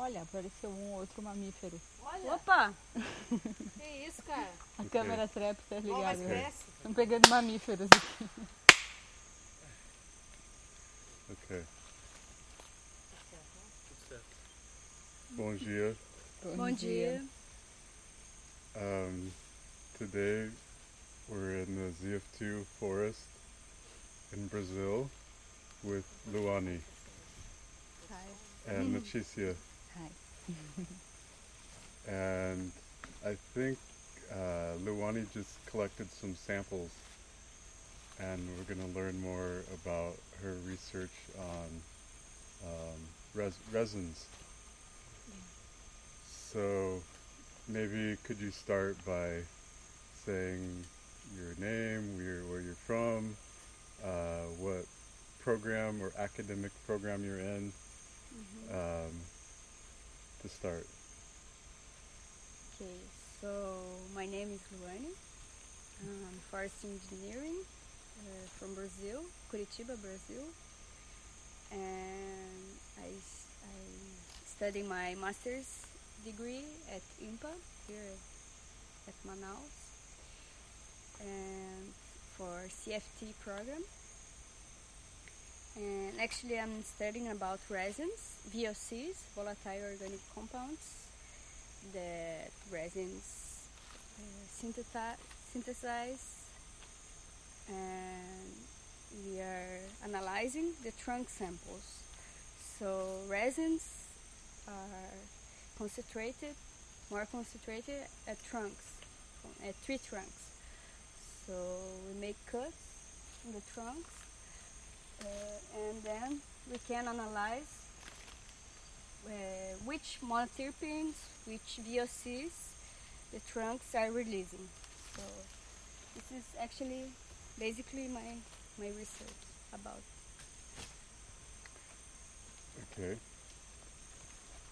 Olha, apareceu um outro mamífero. Olha! Opa! Que isso, cara? A câmera trap tá ligada. Nova espécie. Estão pegando mamíferos aqui. Ok. Bom dia. Bom dia. Today we're in the ZF2 forest in Brazil with Luani Hi. and Leticia. Hi. And I think Luani just collected some samples, and we're going to learn more about her research on resins. So maybe could you start by saying your name, where you're from, what program or academic program you're in, to start. Okay, so my name is Luani. I'm forest engineering from Brazil, Curitiba, Brazil. And I study my master's degree at IMPA here at Manaus, and for CFT program. And actually I'm studying about resins, VOCs, volatile organic compounds, that resins synthesize, and we are analyzing the trunk samples. So resins are more concentrated at tree trunks. So we make cuts in the trunks, and then we can analyze which monoterpenes, which VOCs the trunks are releasing. So this is actually basically my research about. Okay.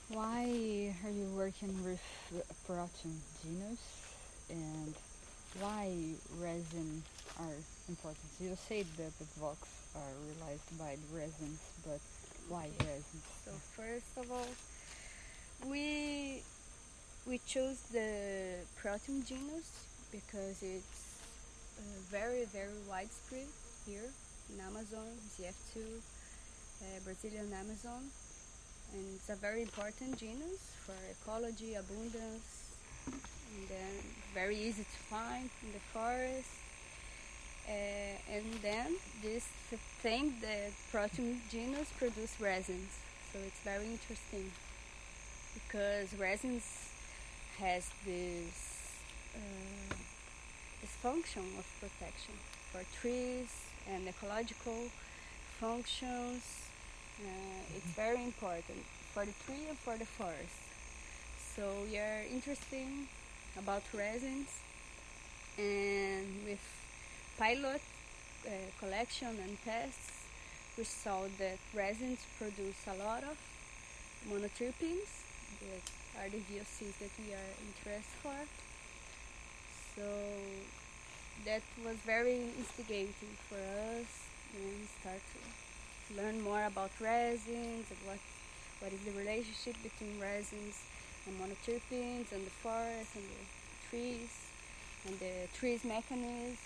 Why are you working with protein genus, and why resin are important? You said that the Vox are realized by the resins, but why resins? So first of all, we chose the protein genus because it's very, very widespread here in Amazon, ZF2, Brazilian Amazon, and it's a very important genus for ecology, abundance, and then very easy to find in the forest. And then this thing, the protein genus, produce resins, so it's very interesting because resins has this function of protection for trees and ecological functions. It's very important for the tree and for the forest. So we are interested about resins, and with pilot collection and tests, we saw that resins produce a lot of monoterpenes, that are the VOCs that we are interested for. So that was very instigating for us, and we start to learn more about resins and what is the relationship between resins and monoterpenes and the forest and the trees and the trees mechanism.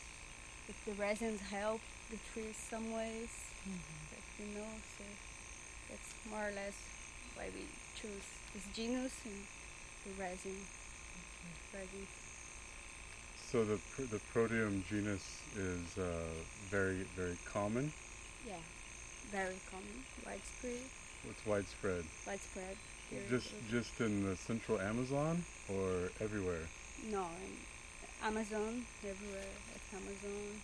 If the resins help the trees some ways, so that's more or less why we choose this genus and the resin. So the proteum genus is very, very common. Yeah, very common, widespread. What's widespread? Widespread. Here Just in the central Amazon or everywhere? No, in Amazon, everywhere. At Amazon,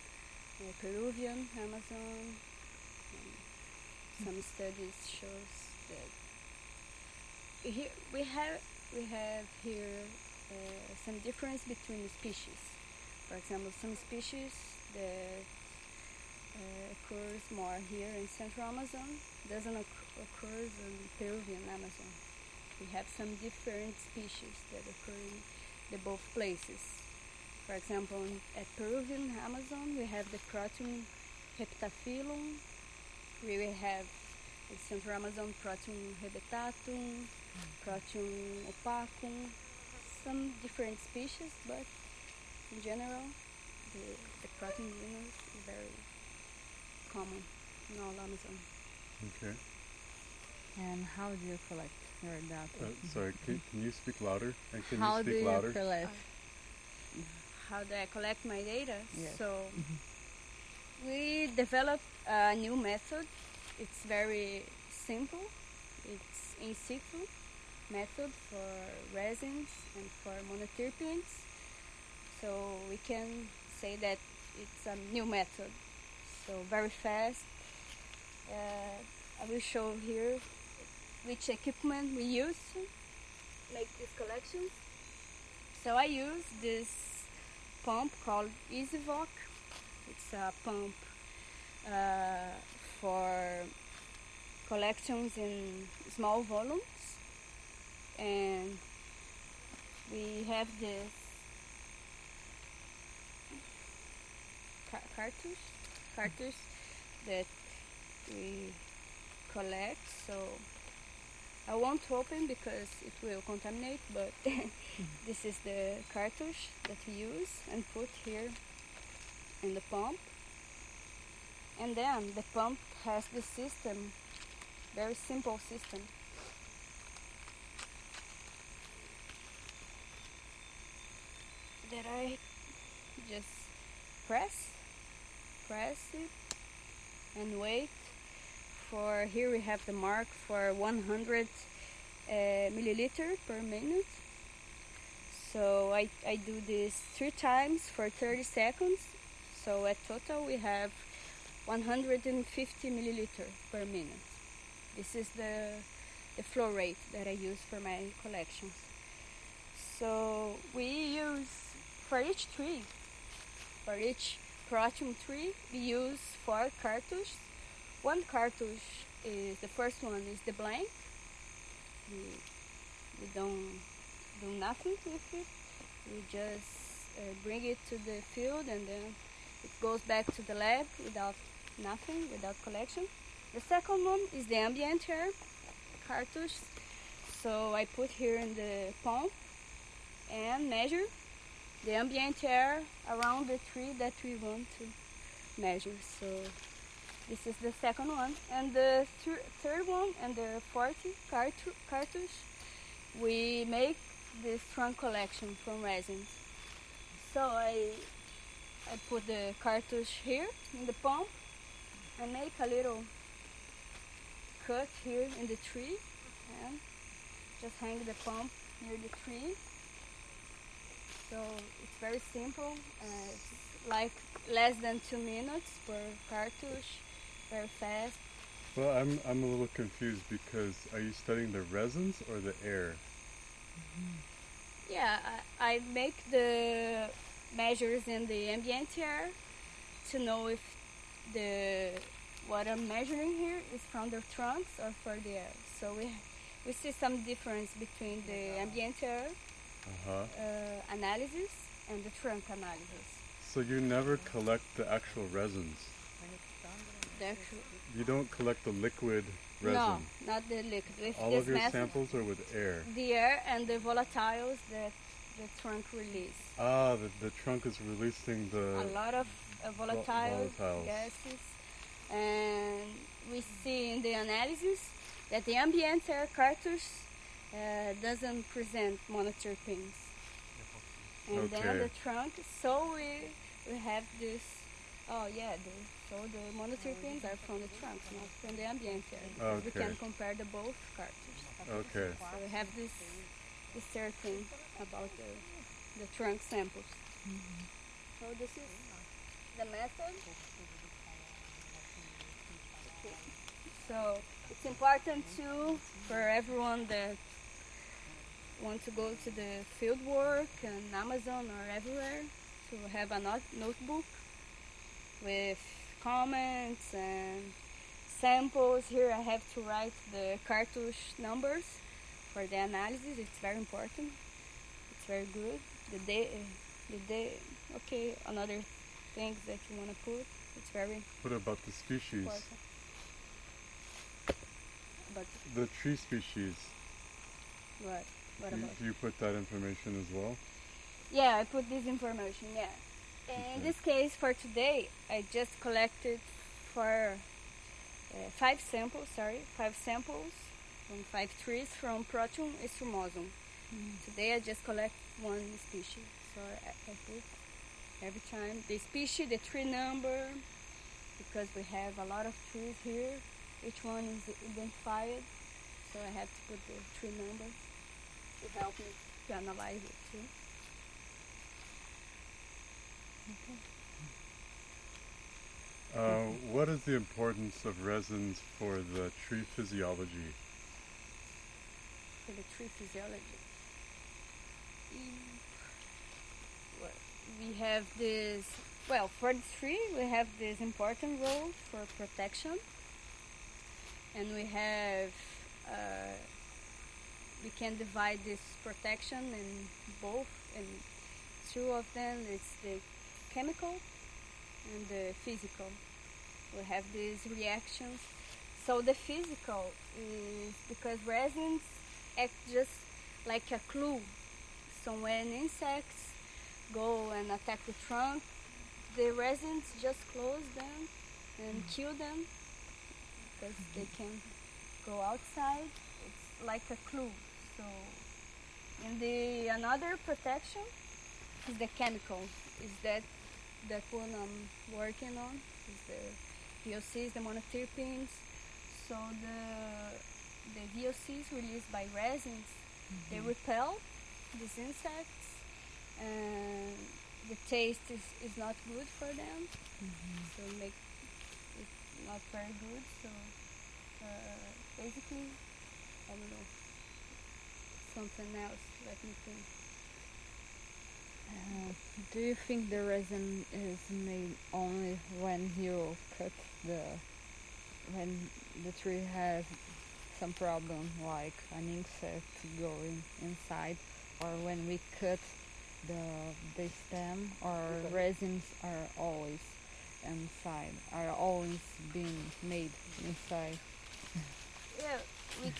Peruvian Amazon. Some studies shows that here we have here some difference between species. For example, some species that occurs more here in Central Amazon doesn't occur in Peruvian Amazon. We have some different species that occur in the both places. For example, at Peruvian Amazon, we have the Proteum heptaphyllum. We will have in Central Amazon Proteum rebetatum, Proteum opacum, some different species, but in general, the Proteum genus is very common in all Amazon. Okay. And how do you collect your data? Sorry, can you speak louder? And can How you do speak you louder? collect? How do I collect my data? Yes. So we developed a new method. It's very simple. It's in situ method for resins and for monoterpenes. So we can say that it's a new method. So very fast. I will show here which equipment we use to make this collection. So I use this pump called EasyVoc. It's a pump for collections in small volumes, and we have this cartridge that we collect. So I won't open because it will contaminate, but this is the cartridge that we use and put here in the pump. And then the pump has the system, very simple system. That I just press it and wait for, here we have the mark for 100 milliliter per minute. So I do this 3 times for 30 seconds. So at total we have 150 milliliter per minute. This is the flow rate that I use for my collections. So we use, for each tree, for each Proteum tree, we use 4 cartridges. One cartridge is, the first one is the blank. We don't do nothing with it. We just bring it to the field and then it goes back to the lab without nothing, without collection. The second one is the ambient air cartridge. So I put here in the pump and measure the ambient air around the tree that we want to measure. So this is the second one. And the third one and the 40 cartridge, we make this trunk collection from resins. So I put the cartridge here in the pump and make a little cut here in the tree and just hang the pump near the tree. So it's very simple. It's like less than 2 minutes per cartridge, very fast. Well, I'm a little confused because are you studying the resins or the air? Yeah, I make the measures in the ambient air to know if what I'm measuring here is from the trunks or for the air. So we see some difference between the ambient air analysis and the trunk analysis. So you never collect the actual resins? You don't collect the liquid resin? No, not the liquid. With all this of your method, samples are with air? The air and the volatiles that the trunk release. Ah, the trunk is releasing a lot of volatiles, volatiles, gases. And we see in the analysis that the ambient air cartridge doesn't present monoterpenes. And then the trunk, so we have this, so the monoterpenes are from the trunks, not from the ambient air. Okay. We can compare the both cartridges. Okay. So we have this certain about the trunk samples. Mm-hmm. So this is the method. So it's important too for everyone that want to go to the field work and Amazon or everywhere to have a notebook with comments and samples. Here I have to write the cartridge numbers for the analysis. It's very important. It's very good. Okay, another things that you want to put. It's very What about the species? important. But the tree species? What? What Do you, about? do you put that information as well? Yeah, I put this information. Yeah. In Okay. this case, for today, I just collected for 5 samples. Sorry, 5 samples from 5 trees from Proteum estrumosum. Today I just collect one species, so I put every time the species, the tree number, because we have a lot of trees here. Each one is identified, so I have to put the tree number to help me to analyze it too. What is the importance of resins for the tree physiology? For the tree physiology. Well, we have this, well, for the tree, we have this important role for protection. And we have, we can divide this protection in both, in two of them. It's the chemical and the physical. We have these reactions. So the physical is because resins act just like a clue. So when insects go and attack the trunk, the resins just close them and kill them because they can go outside. It's like a clue. So, and the another protection is the chemical. Is that one I'm working on? Is the VOCs, the monoterpenes. So the VOCs released by resins, they repel these insects, and the taste is not good for them. So make it not very good. So basically, I don't know, something else. Let me think. Do you think the resin is made only when you cut when the tree has some problem, like an insect going inside, or when we cut the stem, or resins are always inside, are always being made inside? Yeah, we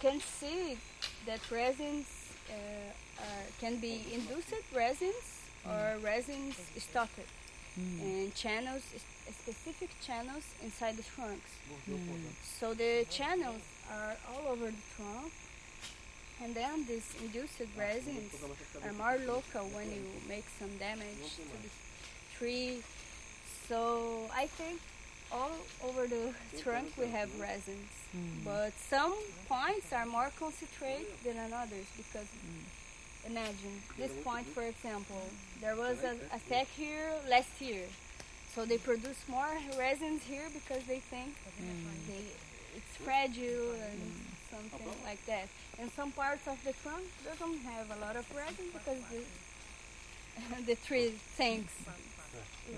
can see that resins can be induced resins or resins stocked in channels, specific channels inside the trunks. So the channels are all over the trunk, and then these induced resins are more local when you make some damage to the tree. So I think all over the trunk we have resins, but some points are more concentrated than others because imagine this point, for example, there was an attack here last year, so they produce more resins here because they think it's fragile and something like that. And some parts of the trunk doesn't have a lot of resin because the tree thinks,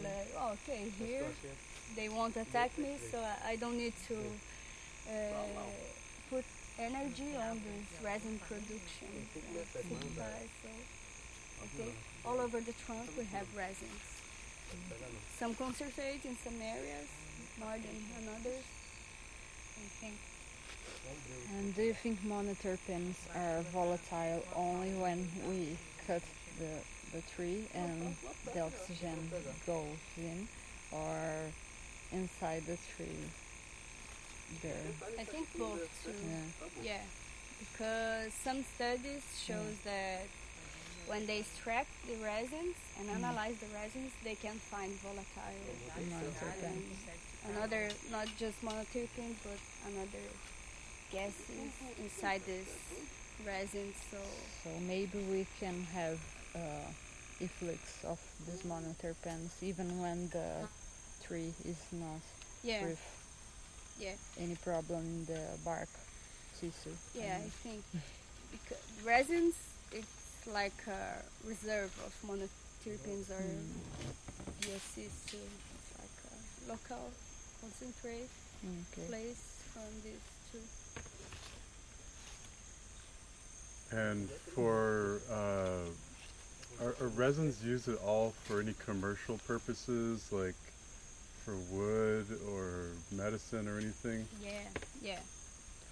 like, oh, okay, here they won't attack me, so I don't need to put energy on this resin production. So, okay, all over the trunk we have resins. Some concentrate in some areas more than in others. I think. And do you think monoterpenes are volatile only when we cut the tree and the oxygen goes in, or inside the tree there? I think both too. Yeah. Yeah, because some studies shows that when they extract the resins and analyze the resins, they can find volatile Monoterpenes. and another, not just monoterpenes, but another gases inside this resin. So maybe we can have efflux of these monoterpenes even when the tree is not Yeah, with yeah, any problem in the bark tissue. yeah. I think because resins, it's like a reserve of monoterpenes or VOCs too. It's like a local concentrate Okay. place from these two. And for are resins used at all for any commercial purposes, like for wood or medicine or anything? Yeah, yeah.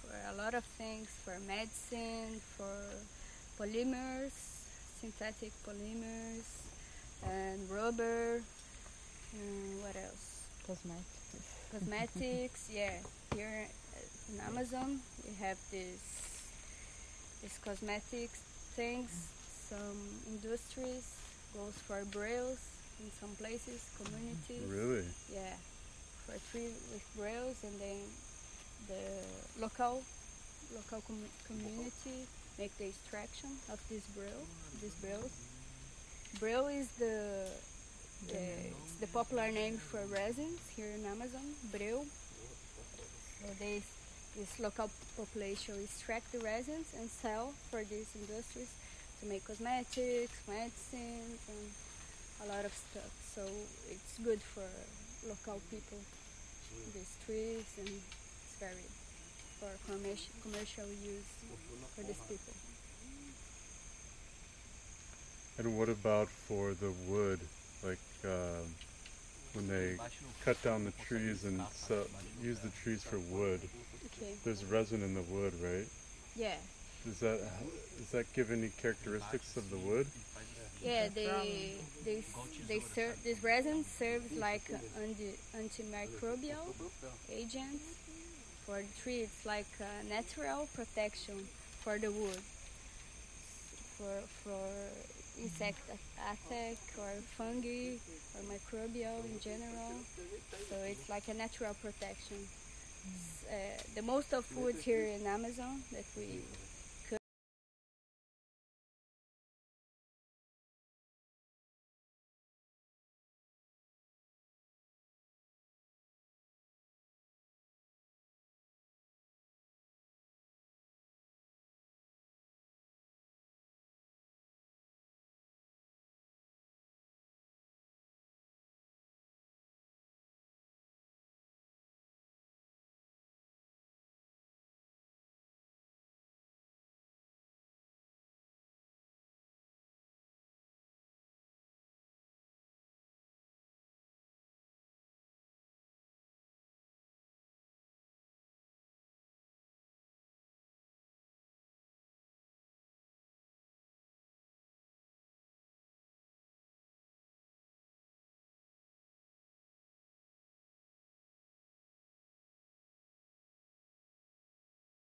For a lot of things, for medicine, for polymers, synthetic polymers, and rubber, and what else? Cosmetics. Cosmetics, yeah. Here in Amazon, we have these cosmetics things. Some industries goes for brails in some places, communities. Really? Yeah, for tree with brails, and then the local community make the extraction of this braille. These brails. Braille is it's the popular name for resins here in Amazon. Braille. So this local population extract the resins and sell for these industries to make cosmetics, medicines, and a lot of stuff. So it's good for local people, these trees, and it's very for commercial use for these people. And what about for the wood? Like when they cut down the trees and use the trees for wood, Okay. there's resin in the wood, right? Yeah. Does that give any characteristics of the wood? Yeah, this resin serves like antimicrobial agent for the tree. It's like a natural protection for the wood, for insect attack or fungi or microbial in general. So it's like a natural protection. The most of woods here in Amazon that we